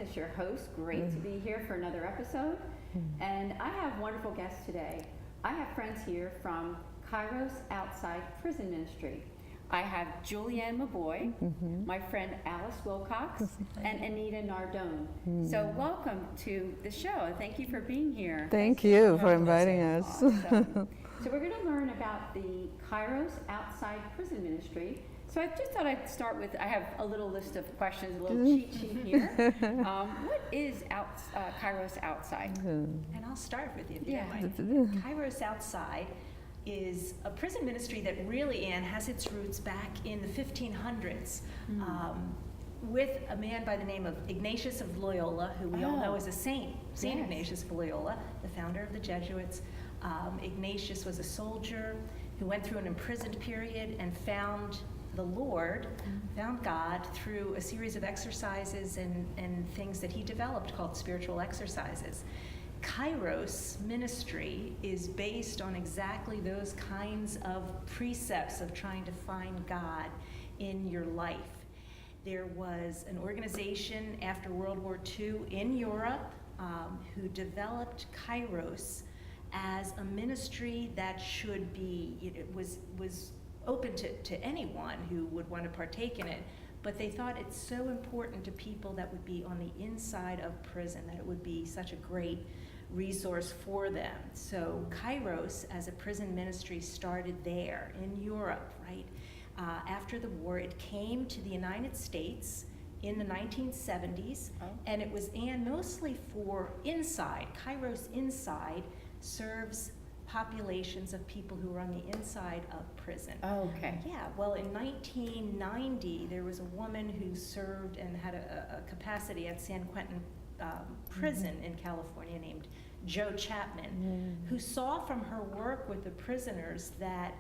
Francis, your host. Great to be here for another episode. And I have wonderful guests today. I have friends here from Kairos Outside Prison Ministry. I have Julienne Mbuy, my friend Alice Wilcox, and Anita Nardone. So welcome to the show. Thank you for being here. Thank you for inviting us. Awesome. So we're going to learn about the Kairos Outside Prison Ministry. So I just thought I'd start with, I have a little list of questions, a little cheat sheet here. What is Kairos Outside? And I'll start with you if you don't mind. Kairos Outside is a prison ministry that really, Anne, has its roots back in the 1500s with a man by the name of Ignatius of Loyola, who we all know as a saint, Saint Ignatius of Loyola, the founder of the Jesuits. Ignatius was a soldier who went through an imprisoned period and found the Lord, found God through a series of exercises and things that he developed called spiritual exercises. Kairos ministry is based on exactly those kinds of precepts of trying to find God in your life. There was an organization after World War II in Europe who developed Kairos as a ministry that should be, was open to anyone who would want to partake in it, but they thought it's so important to people that would be on the inside of prison, that it would be such a great resource for them. So Kairos as a prison ministry started there in Europe, right? After the war, it came to the United States in the 1970s, and it was, Anne, mostly for inside. Kairos Inside serves populations of people who are on the inside of prison. Oh, okay. Yeah, well, in 1990, there was a woman who served and had a capacity at San Quentin prison in California named Jo Chapman, who saw from her work with the prisoners that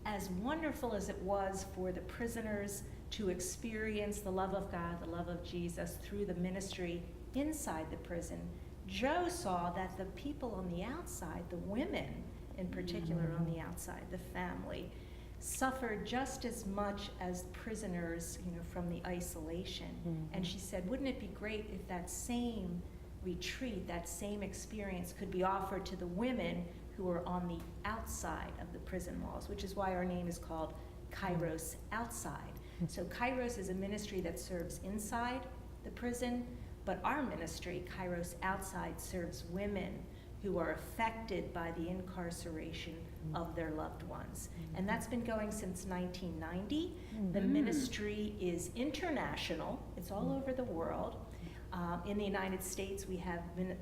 as wonderful as it was for the prisoners to experience the love of God, the love of Jesus through the ministry inside the prison, Jo saw that the people on the outside, the women in particular on the outside, the family, suffered just as much as prisoners, from the isolation. And she said, wouldn't it be great if that same retreat, that same experience could be offered to the women who are on the outside of the prison walls, which is why our name is called Kairos Outside. So Kairos is a ministry that serves inside the prison, but our ministry, Kairos Outside, serves women who are affected by the incarceration of their loved ones. And that's been going since 1990. The ministry is international. It's all over the world. In the United States, we have the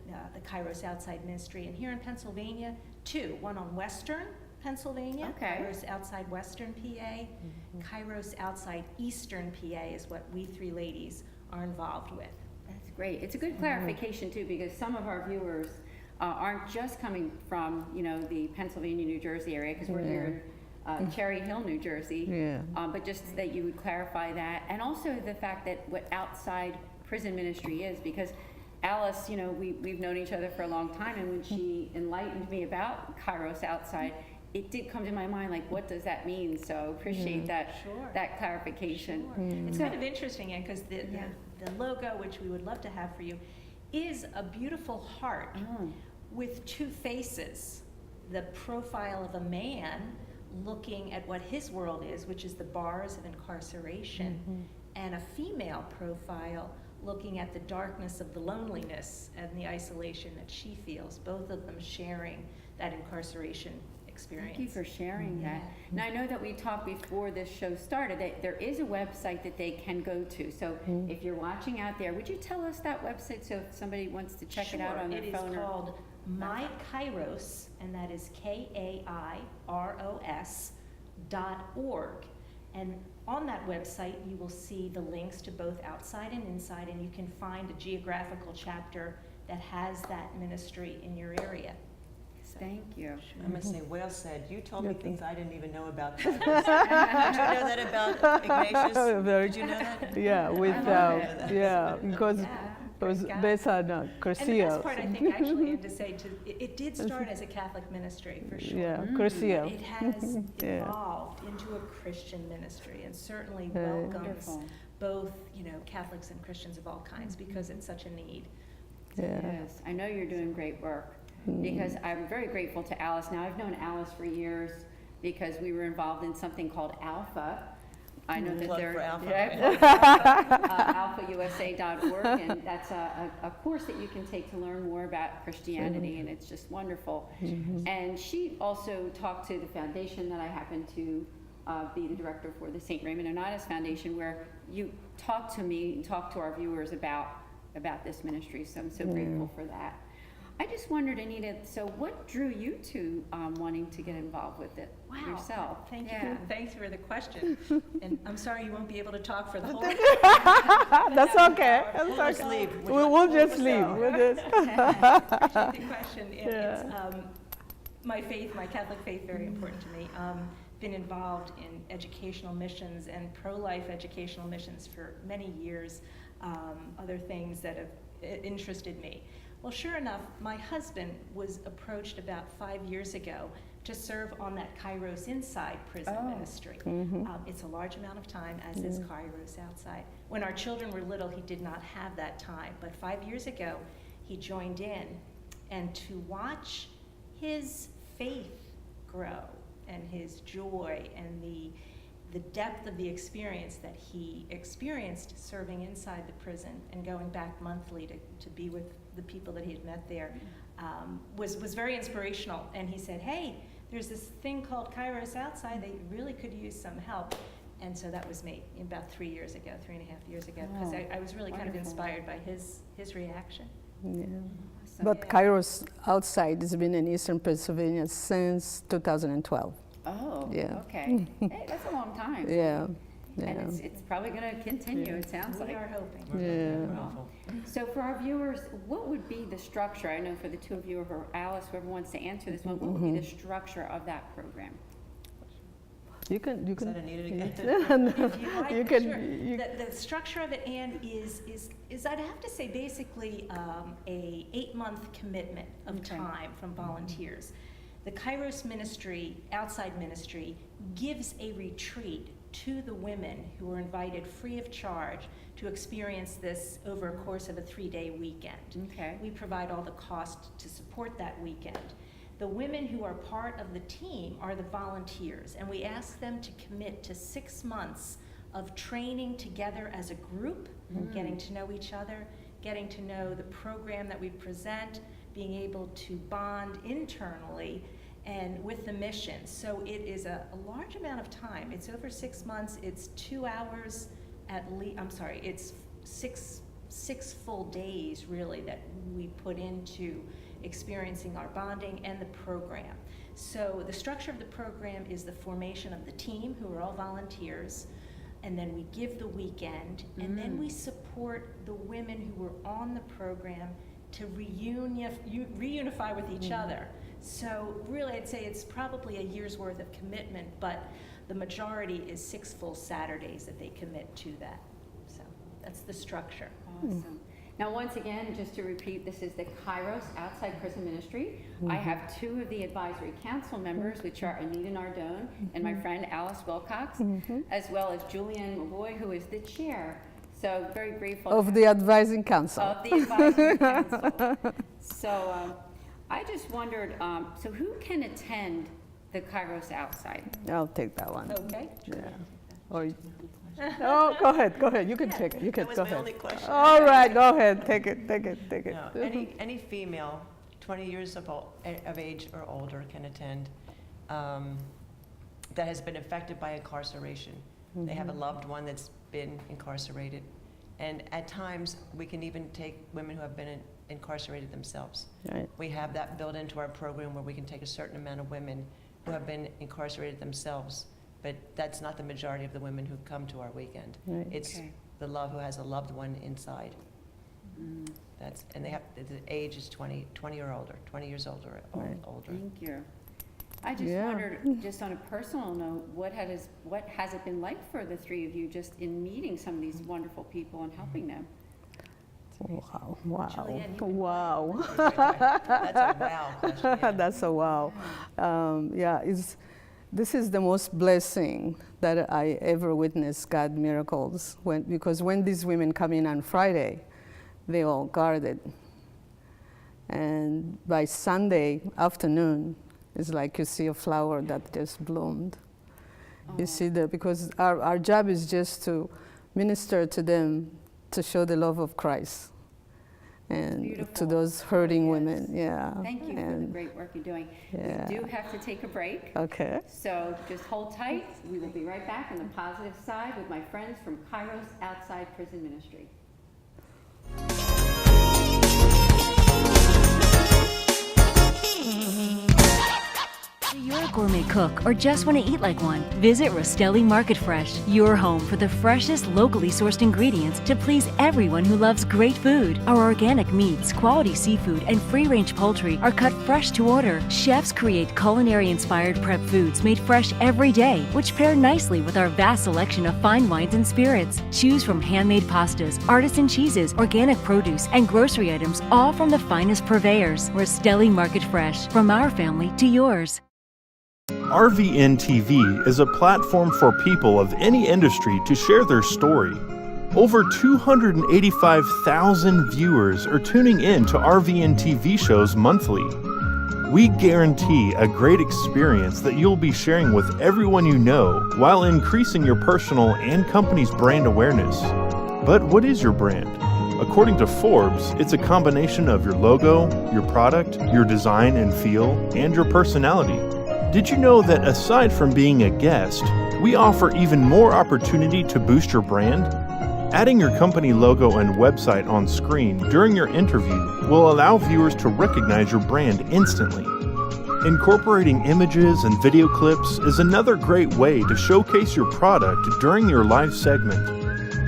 Kairos Outside Ministry, and here in Pennsylvania, two. One on Western Pennsylvania, Kairos Outside Western PA. Kairos Outside Eastern PA is what we three ladies are involved with. That's great. It's a good clarification too, because some of our viewers aren't just coming from the Pennsylvania, New Jersey area, because we're here in Cherry Hill, New Jersey. But just that you would clarify that, and also the fact that what outside prison ministry is, because Alice, we've known each other for a long time, and when she enlightened me about Kairos Outside, it did come to my mind, like, what does that mean? So appreciate that clarification. It's kind of interesting, Anne, because the logo, which we would love to have for you, is a beautiful heart with two faces. The profile of a man looking at what his world is, which is the bars of incarceration, and a female profile looking at the darkness of the loneliness and the isolation that she feels, both of them sharing that incarceration experience. Thank you for sharing that. Now, I know that we talked before this show started that there is a website that they can go to. So if you're watching out there, would you tell us that website so if somebody wants to check it out on their phone? It is called My Kairos, and that is KAIROS.org. And on that website, you will see the links to both outside and inside, and you can find a geographical chapter that has that ministry in your area. So, thank you. I must say, Whale said, you told me things I didn't even know about. Did you know that about Ignatius? Did you know that? Yeah, because It was Praise God. based on And the Curcio. best part, I think, actually, and to say, it did start as a Catholic ministry, for sure. Yeah, Mm. Curcio. It has Yeah. evolved into a Christian ministry and certainly Yeah. welcomes Wonderful. both, Catholics and Christians of all kinds because it's such a need. Yeah. Yes, I know you're doing great work because I'm very grateful to Alice. Now, I've known Alice for years because we were involved in something called Alpha. I know that Plug they're for Alpha. alphausa.org, and that's a course that you can take to learn more about Christianity, and it's just wonderful. And she also talked to the foundation that I happen to be the director for, the St. Raymond Unitas Foundation, where you talk to me and talk to our viewers about this ministry, so I'm so grateful for that. I just wondered, Anita, so what drew you to wanting to get involved with it yourself? Thank you. Yeah. Thanks for the question. And I'm sorry you won't be able to talk for the whole. That's okay. That's We'll just okay. leave. We'll just leave. We'll just. Appreciate the question. It's my faith, my Catholic faith, very important to me. Been involved in educational missions and pro-life educational missions for many years. Other things that have interested me. Well, sure enough, my husband was approached about 5 years ago to serve on that Kairos Inside prison ministry. It's a large amount of time, as is Kairos Outside. When our children were little, he did not have that time, but 5 years ago, he joined in. And to watch his faith grow and his joy and the depth of the experience that he experienced serving inside the prison and going back monthly to be with the people that he had met there was very inspirational. And he said, hey, there's this thing called Kairos Outside. They really could use some help. And so that was me about 3 years ago, 3.5 years ago, because I was really kind of Wonderful. inspired by his reaction. Yeah. Awesome. But Kairos Outside has been in Eastern Pennsylvania since 2012. Oh, Yeah. okay. Hey, that's a long time. Yeah. And it's probably going to continue, it sounds We like. are hoping. Yeah. So for our viewers, what would be the structure? I know for the two of you, or Alice, whoever wants to answer this one, what would be the structure of that program? You can. Is that Anita again? If you like, You can- sure. you- The structure of it, Anne, is I'd have to say basically a 8-month commitment of Okay. time from volunteers. The Kairos ministry, outside ministry, gives a retreat to the women who are invited free of charge to experience this over a course of a 3-day weekend. Okay. We provide all the cost to support that weekend. The women who are part of the team are the volunteers, and we ask them to commit to 6 months of training together as a group, getting to know each other, getting to know the program that we present, being able to bond internally and with the mission. So it is a large amount of time. It's over 6 months. It's 2 hours at least. I'm sorry, it's six full days really that we put into experiencing our bonding and the program. So the structure of the program is the formation of the team, who are all volunteers, and then we give the weekend, and then we support the women who were on the program to reunify with each other. So really, I'd say it's probably a year's worth of commitment, but the majority is 6 full Saturdays that they commit to that. So that's the structure. Awesome. Now, once again, just to repeat, this is the Kairos Outside Prison Ministry. I have 2 of the advisory council members, which are Anita Nardone and my friend Alice Wilcox, as well as Julienne Mbuy, who is the chair. So very grateful Of the advising council. of the advisory council. So I just wondered, so who can attend the Kairos Outside? I'll take that one. Okay? Yeah. Or, oh, go ahead. You can take it. You can That was go my ahead. only question. All right, go ahead. Take it. No, any female, 20 years of age or older can attend that has been affected by incarceration. They have a loved one that's been incarcerated. And at times, we can even take women who have been incarcerated themselves. Right. We have that built into our program where we can take a certain amount of women who have been incarcerated themselves, but that's not the majority of the women who come to our weekend. Right. It's Okay. the love who has a loved one inside. And they have, the age is 20 or older, 20 years older. Right. older. Thank you. I just Yeah. wondered, just on a personal note, what has it been like for the 3 of you just in meeting some of these wonderful people and helping them? Wow, wow, Julienne, you wow. That's a wow question. Yeah. That's a wow. This is the most blessing that I ever witnessed, God miracles. Because when these women come in on Friday, they all guarded. And by Sunday afternoon, it's like you see a flower that just bloomed. You see because our job is just to minister to them, to show the love of Christ. And Beautiful. to those hurting Yes. women, yeah. Thank you for the great work you're doing. Yeah. We do have to take a break. Okay. So just hold tight. We will be right back on the positive side with my friends from Kairos Outside Prison Ministry. You're a gourmet cook or just want to eat like one, visit Rostelli Market Fresh, your home for the freshest locally sourced ingredients to please everyone who loves great food. Our organic meats, quality seafood, and free-range poultry are cut fresh to order. Chefs create culinary-inspired prep foods made fresh every day, which pair nicely with our vast selection of fine wines and spirits. Choose from handmade pastas, artisan cheeses, organic produce, and grocery items, all from the finest purveyors. Rostelli Market Fresh, from our family to yours. RVNTV is a platform for people of any industry to share their story. Over 285,000 viewers are tuning in to RVNTV shows monthly. We guarantee a great experience that you'll be sharing with everyone you know while increasing your personal and company's brand awareness. But what is your brand? According to Forbes, it's a combination of your logo, your product, your design and feel, and your personality. Did you know that aside from being a guest, we offer even more opportunity to boost your brand? Adding your company logo and website on screen during your interview will allow viewers to recognize your brand instantly. Incorporating images and video clips is another great way to showcase your product during your live segment.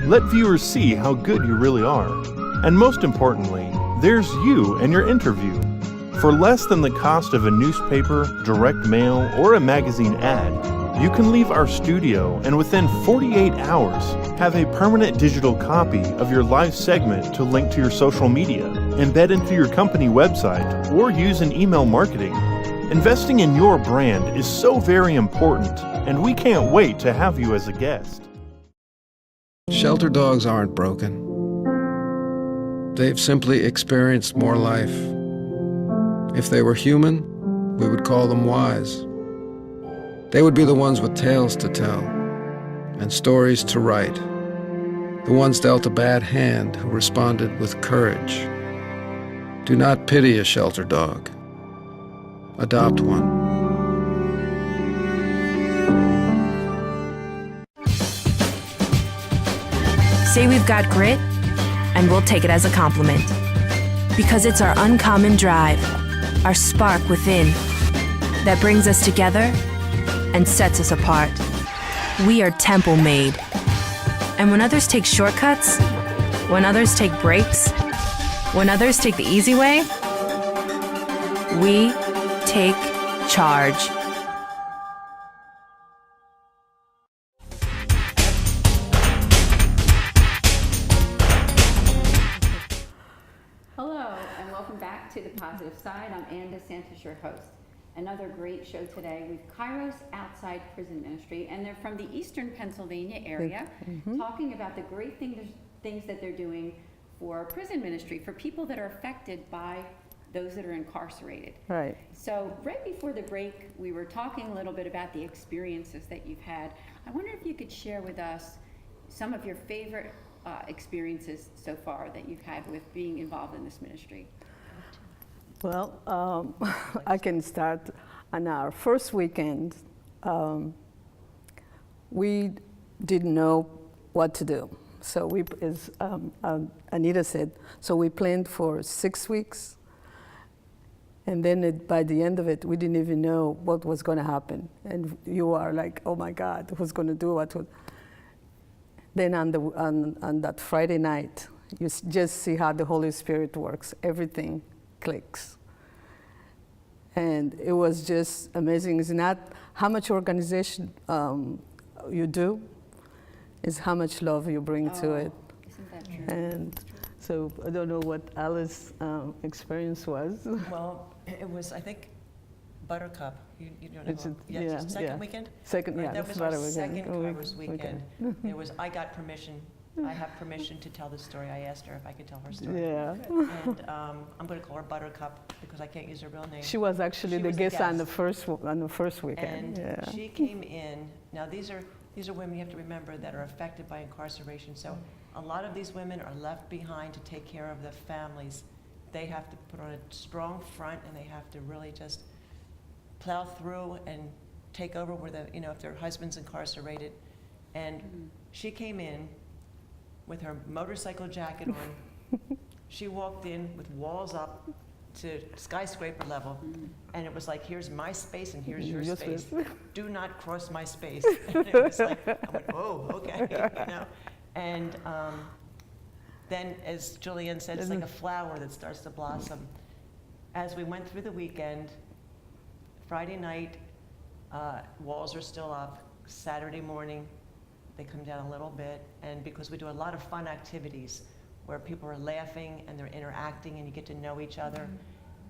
Let viewers see how good you really are. And most importantly, there's you and your interview. For less than the cost of a newspaper, direct mail, or a magazine ad, you can leave our studio and within 48 hours have a permanent digital copy of your live segment to link to your social media, embed into your company website, or use in email marketing. Investing in your brand is so very important, and we can't wait to have you as a guest. Shelter dogs aren't broken. They've simply experienced more life. If they were human, we would call them wise. They would be the ones with tales to tell and stories to write, the ones dealt a bad hand who responded with courage. Do not pity a shelter dog. Adopt one. Say we've got grit, and we'll take it as a compliment. Because it's our uncommon drive, our spark within, that brings us together and sets us apart. We are temple made. And when others take shortcuts, when others take breaks, when others take the easy way, we take charge. Hello, and welcome back to The Positive Side. I'm Anita Santos, your host. Another great show today with Kairos Outside Prison Ministry, and they're from the eastern Pennsylvania area, talking about the great things that they're doing for prison ministry, for people that are affected by those that are incarcerated. Right. So right before the break, we were talking a little bit about the experiences that you've had. I wonder if you could share with us some of your favorite experiences so far that you've had with being involved in this ministry. Well, I can start. On our first weekend, we didn't know what to do. So we, as Anita said, so we planned for 6 weeks. And then by the end of it, we didn't even know what was going to happen. And you are like, oh my God, who's going to do what? Then on that Friday night, you just see how the Holy Spirit works. Everything clicks. And it was just amazing. It's not how much organization you do, it's how much love you bring to it. Isn't that true? And So I don't know what Alice's experience was. Well, it was, I think, Buttercup. You don't know. It's a- Yeah, yeah, second yeah. weekend? Second, Right, yeah, that that's was our about a weekend. second A week- Kairos weekend. It was, I got permission. I have permission to tell the story. I asked her if I could tell her story. Yeah. And I'm going to call her Buttercup because I can't use her real name. She was actually She the was the guest on the guest. first weekend. And Yeah. she came in. Now these are women you have to remember that are affected by incarceration. So a lot of these women are left behind to take care of their families. They have to put on a strong front, and they have to really just plow through and take over where if their husband's incarcerated. And she came in with her motorcycle jacket on. She walked in with walls up to skyscraper level, and it was like, here's my space and here's your Your space. space. Do not cross my space. And it was like, I went, oh, okay, And then, as Julienne said, it's like a flower that starts to blossom. As we went through the weekend, Friday night, walls are still up. Saturday morning, they come down a little bit, and because we do a lot of fun activities where people are laughing and they're interacting and you get to know each other,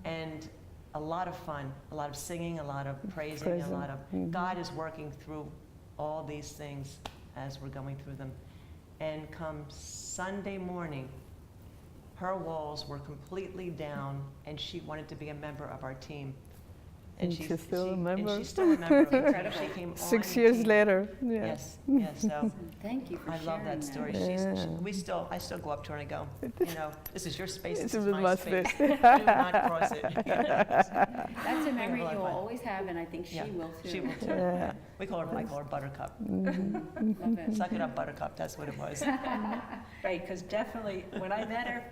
and a lot of fun, a lot of singing, a lot of praising, a lot of God is working through all these things as we're going through them. And come Sunday morning, her walls were completely down, and she wanted to be a member of our team. And she's still a member? And she's still a member of the team. She came on 6 the years team. later. Yeah. Yes, so Thank you for I sharing love that story. I still go up to her and I go, this is your space, this is my space. Do not cross it. That's a memory a lot you of will fun. always have, and I think she will too. She will too. Yeah. I call her Buttercup. Love it. Suck it up, Buttercup, that's what it was. Right, because definitely, when I met her,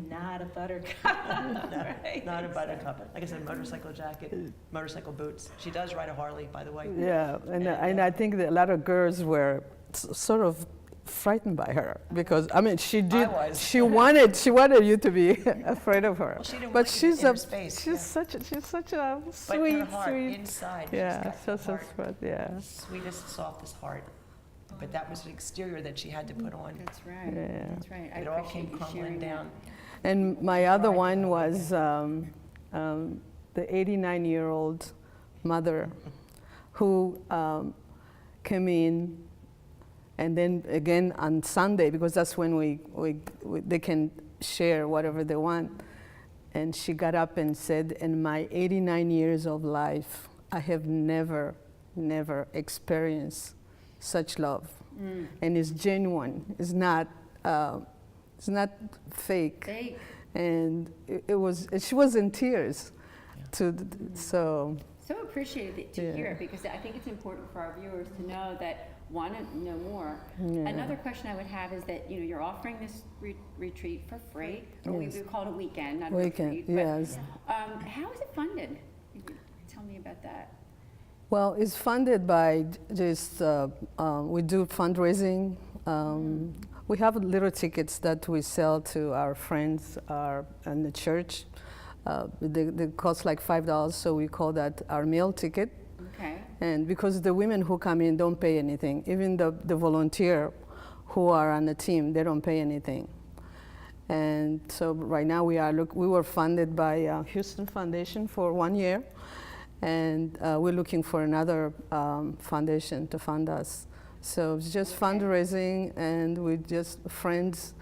not a buttercup. Right. Not a Buttercup. Like I said, motorcycle jacket, motorcycle boots. She does ride a Harley, by the way. Yeah, and I think that a lot of girls were sort of frightened by her because I mean she did was. she wanted you to be afraid of her. Well, she didn't But want you to she's get in a her space, she's yeah. such a But sweet her heart sweet inside, yeah she's got so the heart, sweet yeah sweetest, softest heart. But that was the exterior that she had to put on. That's right. Yeah. That's right. I It all appreciate came you crumbling sharing that. down. And my other one was the 89-year-old mother who came in, and then again on Sunday, because that's when they can share whatever they want. And she got up and said, in my 89 years of life, I have never experienced such love. And it's genuine. It's not fake. They, And it was, she was in tears. So so appreciated to Yeah. hear it, because I think it's important for our viewers to know that, want to know more. Yeah. Another question I would have is that, you're offering this retreat for free, or Yes. we call it a weekend, not a Weekend, retreat. But, yes. how is it funded? Tell me about that. Well, it's funded by just, we do fundraising. We have little tickets that we sell to our friends in the church. They cost like $5, so we call that our meal ticket. Okay. And because the women who come in don't pay anything, even the volunteer who are on the team, they don't pay anything. And so right now we were funded by Houston Foundation for 1 year, and we're looking for another foundation to fund us. So it's just fundraising, and with just friends,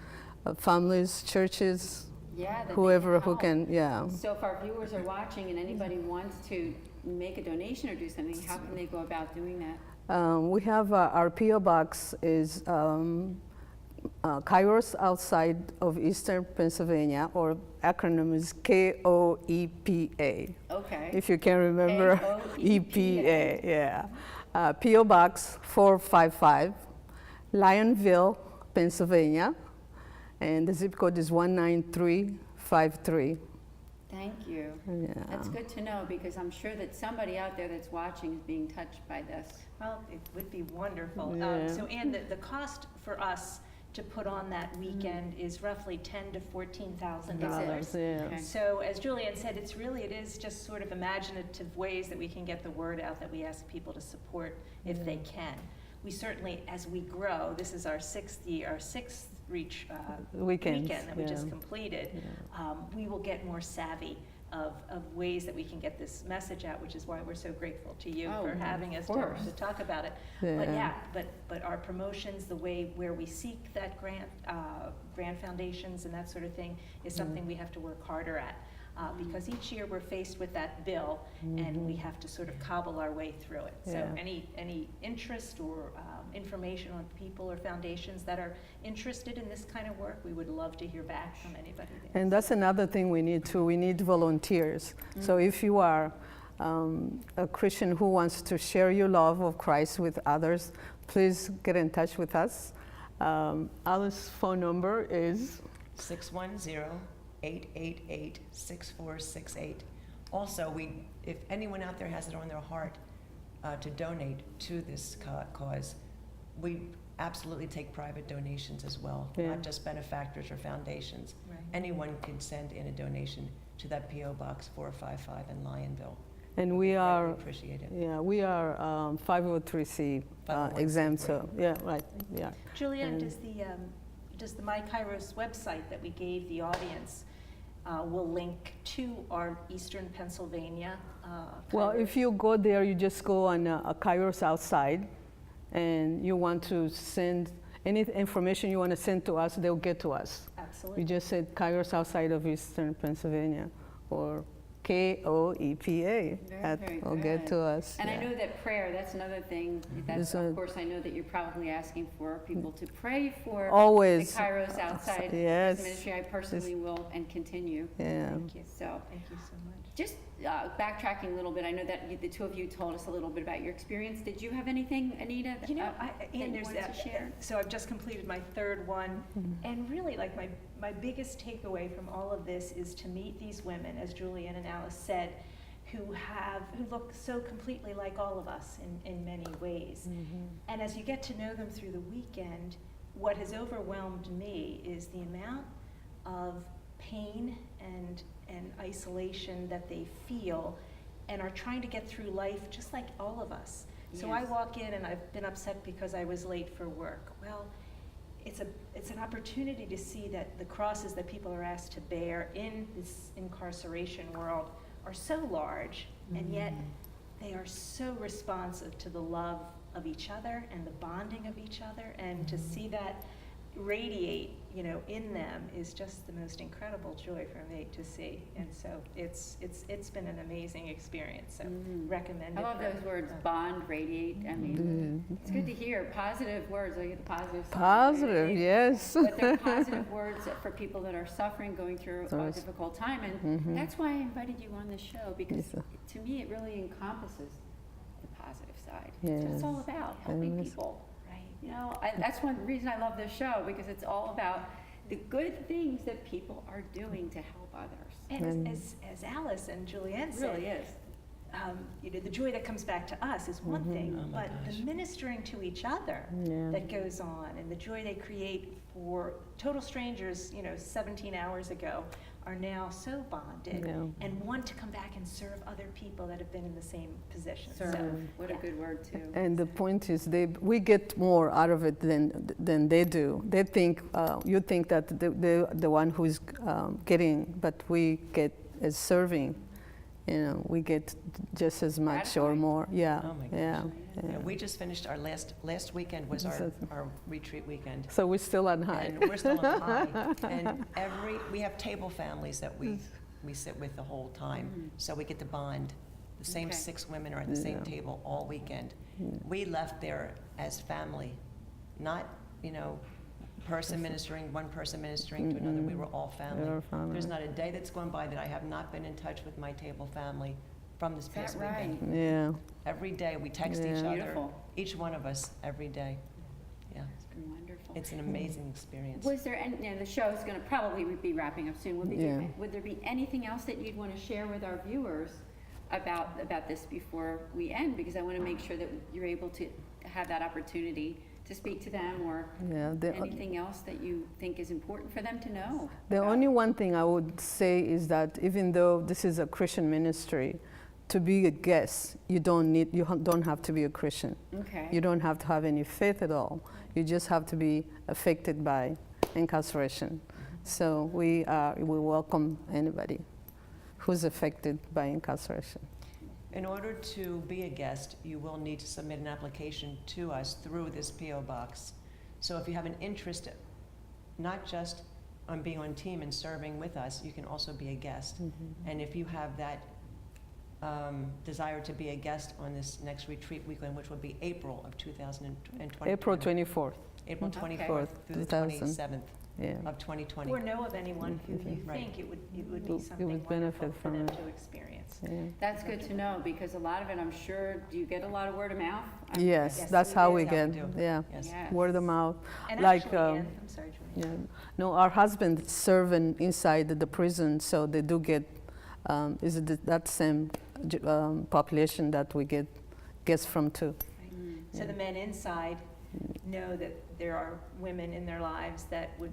families, churches, Yeah. that whoever they who help. can, yeah. So if our viewers are watching and anybody wants to make a donation or do something, how can they go about doing that? We have our P.O. box is Kairos outside of Eastern Pennsylvania, or acronym is KOEPA. Okay. If you can remember, EPA, yeah. P.O. Box 455, Lionville, Pennsylvania, and the zip code is 19353. Thank you. Yeah. That's good to know, because I'm sure that somebody out there that's watching is being touched by this. Well, it would be wonderful. Yeah. So Ann, the cost for us to put on that weekend is roughly $10,000 to $14,000. Yeah. Okay. So as Julienne said, it is just sort of imaginative ways that we can get the word out, that we ask people to support if they can. We certainly, as we grow, this is our sixth outreach Weekends, weekend that we just yeah. completed, we will get more savvy of ways that we can get this message out, which is why we're so grateful to you for having us to talk about it. But our promotions, the way where we seek that grant foundations and that sort of thing is something we have to work harder at. Because each year we're faced with that bill and we have to sort of cobble our way through it. So any interest or information on people or foundations that are interested in this kind of work, we would love to hear back from anybody. And that's another thing we need too. We need volunteers. So if you are a Christian who wants to share your love of Christ with others, please get in touch with us. Alice's phone number is 610-888-6468. Also, if anyone out there has it on their heart to donate to this cause, we absolutely take private donations as well, not just benefactors or foundations. Right. Anyone can send in a donation to that P.O. Box 455 in Lionville. and we are Appreciate it. yeah, we are 503c exempt, so yeah, right, yeah. Julienne, does the My Kairos website that we gave the audience will link to our Eastern Pennsylvania Well, Kairos? if you go there, you just go on a Kairos outside, and you want to send any information you want to send to us, they'll get to us. Absolutely. You just said Kairos outside of Eastern Pennsylvania, or KOEPA. Very Will get good. to us. And I yeah. know that prayer, that's another thing, that's, There's a- of course, I know that you're probably asking for people to pray for Always. the Kairos outside Yes. ministry. I personally will and continue. Yeah. Thank you. So Thank you so much. just backtracking a little bit, I know that the two of you told us a little bit about your experience. Did you have anything, Anita, that, You know, that Ann, you there's wanted to share? so I've just completed my third one, and really, like, my biggest takeaway from all of this is to meet these women, as Julienne and Alice said, who look so completely like all of us in many ways. And as you get to know them through the weekend, what has overwhelmed me is the amount of pain and isolation that they feel and are trying to get through life just like all of us. So I Yes. walk in and I've been upset because I was late for work. Well, it's an opportunity to see that the crosses that people are asked to bear in this incarceration world are so large, and yet they are so responsive to the love of each other and the bonding of each other, and to see that radiate, in them is just the most incredible joy for me to see. And so it's been an amazing experience. So recommend I it. love for- those words, bond, radiate. I mean, it's good to hear positive words. I get the positive side. Positive, yes. But they're positive words for people that are suffering, going through a difficult time. And that's why I invited you on the show, because to me it really encompasses the positive side. That's what it's all about, helping people. Right. That's one reason I love this show, because it's all about the good things that people are doing to help others. And as Alice and Julienne It said, really is. the joy that comes back to us is one thing, Oh my but gosh. the ministering to each other that goes on, and the joy they create for total strangers, 17 hours ago, are now so bonded and want to come back and serve other people that have been in the same position. Serve. What a good word, too. And the point is, we get more out of it than they do. They think you think that the one who's getting, but we get as serving. We get just as much or Gratifying. more. Yeah. Oh my gosh. Yeah. We just finished our last weekend was our retreat weekend. So we're still on high. And we're still on high. And we have table families that we sit with the whole time. So we get to bond. The same Okay. 6 women are at the same table all weekend. We left there as family, not, one person ministering to another. We were all family. We were family. There's not a day that's gone by that I have not been in touch with my table family from this Is that past right? weekend. Yeah. Every day we text each Yeah. other, Beautiful. each one of us, every day. Yeah, It's been wonderful. it's an amazing experience. Was there any, the show is going to probably be wrapping up soon. Would there be anything else that you'd want to share with our viewers about this before we end? Because I want to make sure that you're able to have that opportunity to speak to them, or anything else that you think is important for them to know. The about. only one thing I would say is that even though this is a Christian ministry, to be a guest, you don't have to be a Christian. Okay. You don't have to have any faith at all. You just have to be affected by incarceration. So we welcome anybody who's affected by incarceration. In order to be a guest, you will need to submit an application to us through this PO box. So if you have an interest, not just on being on team and serving with us, you can also be a guest. And if you have that desire to be a guest on this next retreat weekend, which will be April of 2020. April 24th. April Okay. 24th through the 2000. 27th Yeah. of 2020. Or know of anyone who you Right. think it would It be would something benefit wonderful for from them it. to experience. Yeah. That's good to know, because a lot of it, I'm sure, do you get a lot of word of mouth? Yes, Yes, that's we how do. we That's how we get. do. Yeah, Yes. Yes. word of mouth. And Like, actually, Ann, I'm sorry, Julienne. Yeah. No, our husband serving inside the prison, so they do get that same population that we get guests from too. So the men inside know that there are women in their lives that would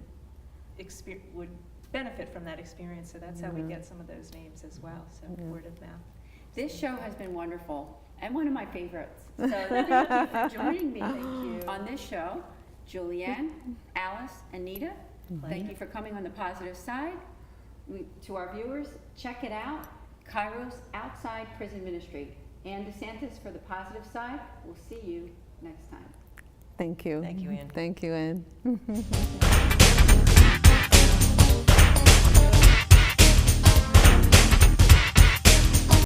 benefit from that experience. So that's how we get some of those names as well. So word of mouth. This show has been wonderful, and one of my favorites. So thank you for joining me on this show. Julienne, Alice, Anita, thank you for coming on the positive side. To our viewers, check it out, Kairos Outside Prison Ministry. Ann DeSantis for the positive side. We'll see you next time. Thank you. Thank you, Ann. Thank you, Ann.